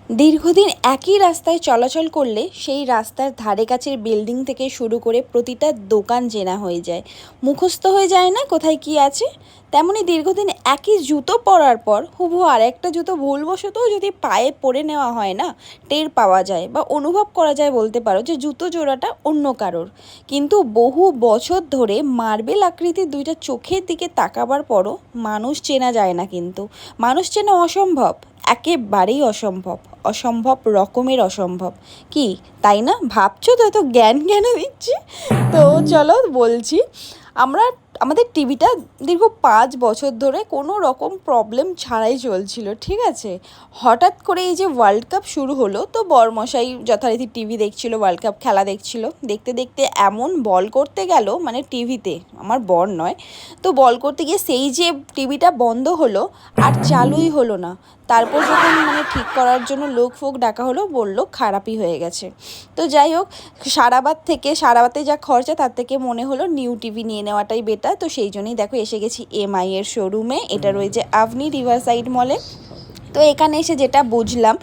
দীর্ঘদিন একই রাস্তায় চলাচল করলে সেই রাস্তার ধারে কাছের বিল্ডিং থেকে শুরু করে প্রতিটা দোকান চেনা হয়ে যায়, মুখস্থ হয়ে যায় না কোথায় কি আছে। তেমনি দীর্ঘদিন একই জুতো পরার পর হুবহু আর একটা জুতো ভুলবশতও যদি পায়ে পরে নেওয়া হয় না, টের পাওয়া যায় বা অনুভব করা যায় বলতে পারো যে জুতো জোড়াটা অন্য কারোর। কিন্তু বহু বছর ধরে মার্বেল আকৃতির দুইটা চোখের দিকে তাকাবার পরও মানুষ চেনা যায় না, কিন্তু মানুষ চেনা অসম্ভব, একেবারেই অসম্ভব, অসম্ভব রকমের অসম্ভব। কি তাই না? ভাবছো তো, এত জ্ঞান জ্ঞান দিচ্ছি। তো চলো বলছি। আমরা আমাদের টিভিটা দীর্ঘ 5 বছর ধরে কোনো রকম প্রবলেম ছাড়াই চলছিল, ঠিক আছে। হঠাৎ করে এই যে ওয়ার্ল্ড কাপ শুরু হলো, তো বরমশাই যথারীতি টিভি দেখছিল, ওয়ার্ল্ড কাপ খেলা দেখছিল। দেখতে দেখতে এমন বল করতে গেল, মানে টিভিতে, আমার বর নয়, তো বল করতে গিয়ে সেই যে টিভিটা বন্ধ হলো আর চালুই হলো না। তারপর যখন মানে ঠিক করার জন্য লোক ফোক ডাকা হলো, বললো খারাপই হয়ে গেছে। তো যাই হোক, সারাবাতে যা খরচা তার থেকে মনে হলো নিউ টিভি নিয়ে নেওয়াটাই বেটার। তো সেই জন্যই দেখো এসে গেছি এমআই এর শোরুমে। এটা রয়েছে আভনি রিভারসাইড মলে। তো এখানে এসে যেটা বুঝলাম,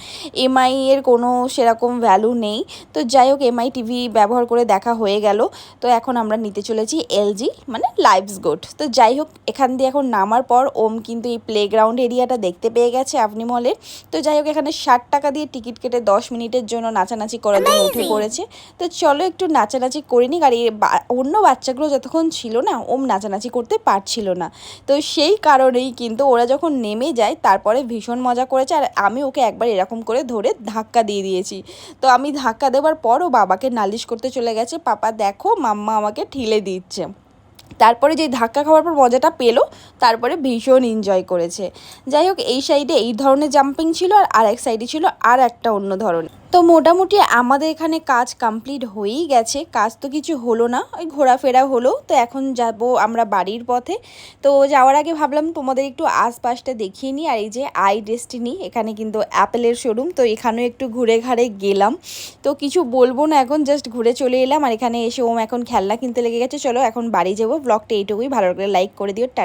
এমআই এর কোনো সেরকম ভ্যালু নেই। তো যাই হোক, এমআই টিভি ব্যবহার করে দেখা হয়ে গেল। তো এখন আমরা নিতে চলেছি এলজি, মানে লাইভস গোট। তো যাই হোক, এখান দিয়ে এখন নামার পর ওম কিন্তু এই প্লেগ্রাউন্ড এরিয়াটা দেখতে পেয়ে গেছে আপনি মলের। তো যাই হোক, এখানে 60 টাকা দিয়ে টিকিট কেটে 10 মিনিটের জন্য নাচানাচি করার জন্য উঠে পড়েছে। তো চলো একটু নাচানাচি করে নিক। আর এই অন্য বাচ্চাগুলো যতক্ষণ ছিল না, ওম নাচানাচি করতে পারছিল না। তো সেই কারণেই কিন্তু ওরা যখন নেমে যায় তারপরে ভীষণ মজা করেছে। আর আমি ওকে একবার এরকম করে ধরে ধাক্কা দিয়ে দিয়েছি। তো আমি ধাক্কা দেওয়ার পর ও বাবাকে নালিশ করতে চলে গেছে, পাপা দেখো মাম্মা আমাকে ঠেলে দিচ্ছে। তারপরে যে ধাক্কা খাওয়ার পর মজাটা পেলো, তারপরে ভীষণ এনজয় করেছে। যাই হোক, এই সাইডে এই ধরনের জাম্পিং ছিল, আর আরেক সাইডে ছিল আর একটা অন্য ধরনের। তো মোটামুটি আমাদের এখানে কাজ কমপ্লিট হয়েই গেছে। কাজ তো কিছু হলো না, ওই ঘোরাফেরা হলো। তো এখন যাব আমরা বাড়ির পথে। তো যাওয়ার আগে ভাবলাম তোমাদের একটু আশপাশটা দেখিয়ে নিই। আর এই যে আই ডেস্টিনি, এখানে কিন্তু অ্যাপেলের শোরুম। তো এখানেও একটু ঘুরে ঘাড়ে গেলাম। তো কিছু বলবো না, এখন জাস্ট ঘুরে চলে এলাম। আর এখানে এসে ওম এখন খেলনা কিনতে লেগে গেছে। চলো এখন বাড়ি যাবো। ব্লগটা এইটুকুই, ভালো লাগলে লাইক করে দিও।